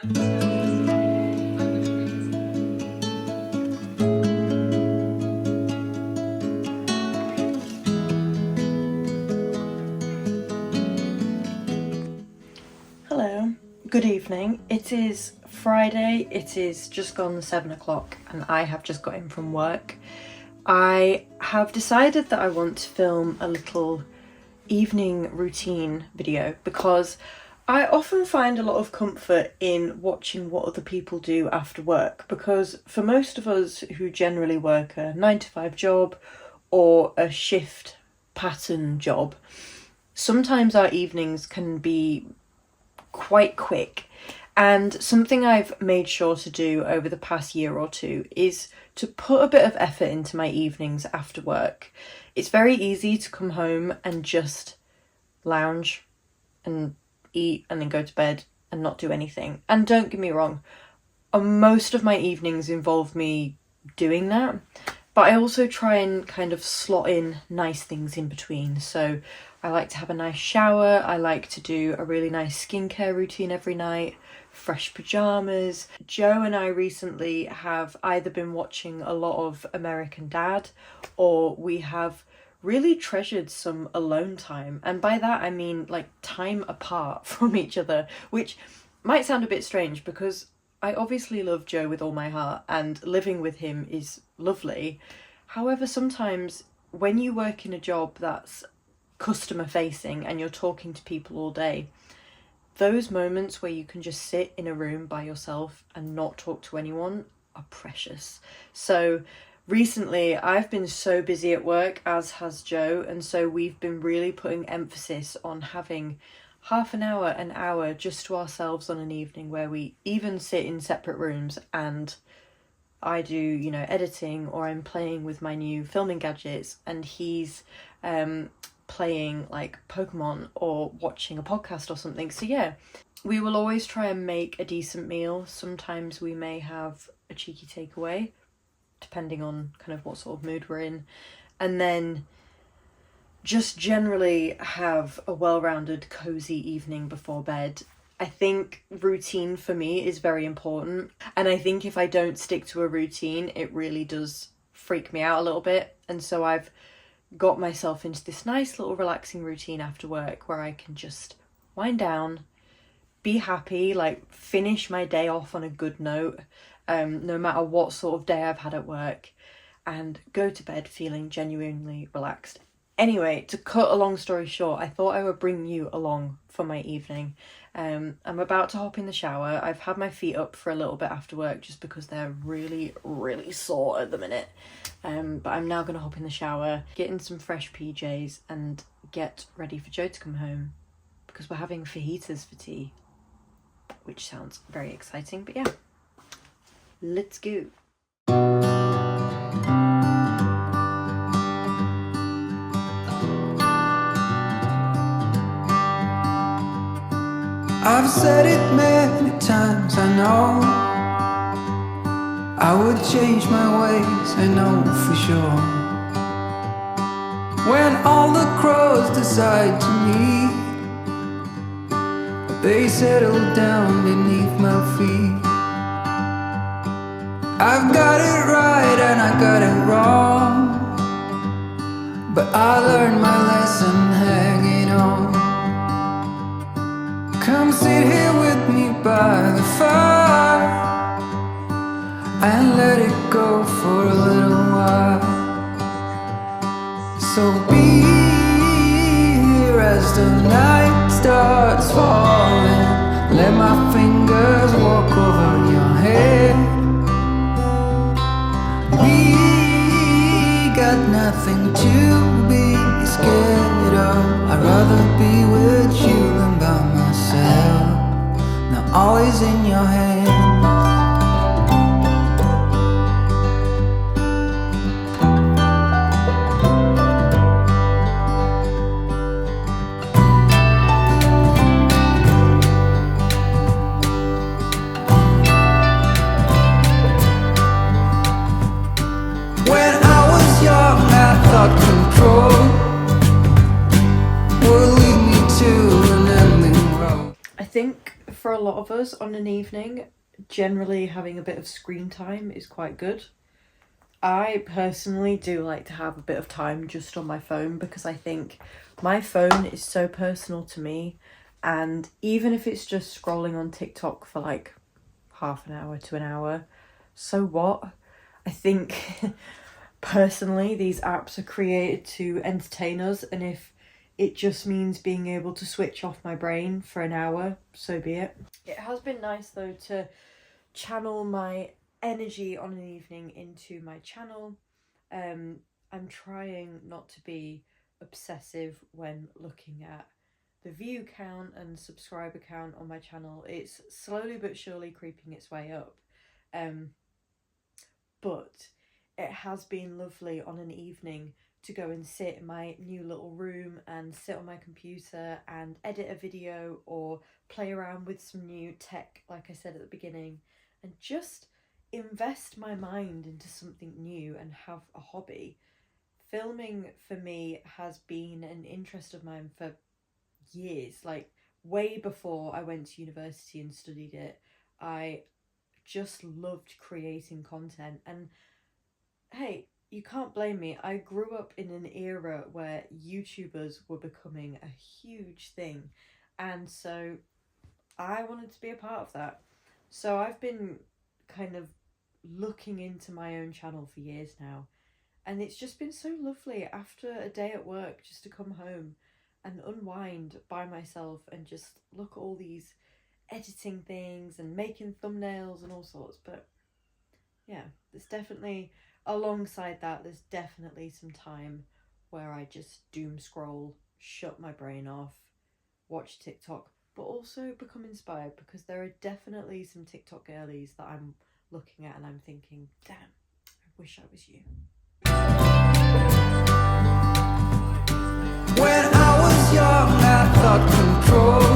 Hello, good evening. It is Friday, it is just gone 7 o'clock and I have just got in from work. I have decided that I want to film a little evening routine video because I often find a lot of comfort in watching what other people do after work, because for most of us who generally work a 9 to 5 job or a shift pattern job, sometimes our evenings can be quite quick. And something I've made sure to do over the past year or two is to put a bit of effort into my evenings after work. It's very easy to come home and just lounge and eat and then go to bed and not do anything. And don't get me wrong, most of my evenings involve me doing that, but I also try and kind of slot in nice things in between. So I like to have a nice shower, I like to do a really nice skincare routine every night, fresh pyjamas. Joe and I recently have either been watching a lot of American Dad, or we have really treasured some alone time. And by that I mean like time apart from each other, which might sound a bit strange because I obviously love Joe with all my heart and living with him is lovely. However, sometimes when you work in a job that's customer facing and you're talking to people all day, those moments where you can just sit in a room by yourself and not talk to anyone are precious. So recently I've been so busy at work, as has Joe, and so we've been really putting emphasis on having half an hour just to ourselves on an evening where we even sit in separate rooms and I do, editing, or I'm playing with my new filming gadgets and he's playing like Pokemon or watching a podcast or something. So yeah, we will always try and make a decent meal. Sometimes we may have a cheeky takeaway, depending on kind of what sort of mood we're in. And then just generally have a well-rounded, cozy evening before bed. I think routine for me is very important. And I think if I don't stick to a routine, it really does freak me out a little bit. And so I've got myself into this nice little relaxing routine after work where I can just wind down, be happy, like finish my day off on a good note, no matter what sort of day I've had at work, and go to bed feeling genuinely relaxed. Anyway, to cut a long story short, I thought I would bring you along for my evening. I'm about to hop in the shower. I've had my feet up for a little bit after work just because they're really, really sore at the minute. But I'm now going to hop in the shower, get in some fresh PJs and get ready for Joe to come home because we're having fajitas for tea, which sounds very exciting. But yeah, let's go. I've said it many times, I know I would change my ways, I know for sure. When all the crows decide to meet, they settle down beneath my feet. I've got it right and I got it wrong, but I learned my lesson hanging on. Come sit here with me by the fire and let it go for a little while. So be here as the night starts falling. Let my fingers walk over your head. We got nothing to be scared of. I'd rather be with you than by myself. Now always in your hands. When I was young, I thought control would lead me to an ending road. I think for for a lot of us on an evening, generally having a bit of screen time is quite good. I personally do like to have a bit of time just on my phone because I think my phone is so personal to me, and even if it's just scrolling on TikTok for like half an hour to an hour, so what? I think personally these apps are created to entertain us, and if it just means being able to switch off my brain for an hour, so be it. It has been nice though to channel my energy on an evening into my channel. I'm trying not to be obsessive when looking at the view count and subscriber count on my channel. It's slowly but surely creeping its way up, but it has been lovely on an evening to go and sit in my new little room and sit on my computer and edit a video or play around with some new tech, like I said at the beginning, and just invest my mind into something new and have a hobby. Filming for me has been an interest of mine for years, like way before I went to university and studied it. I just loved creating content, and hey, you can't blame me. I grew up in an era where YouTubers were becoming a huge thing, and so I wanted to be a part of that. So I've been kind of looking into my own channel for years now, and it's just been so lovely after a day at work just to come home and unwind by myself and just look at all these editing things and making thumbnails and all sorts. But yeah, there's definitely, alongside that, there's definitely some time where I just doom scroll, shut my brain off, watch TikTok, but also become inspired, because there are definitely some TikTok girlies that I'm looking at and I'm thinking, damn, I wish I was you. When I was young, I thought control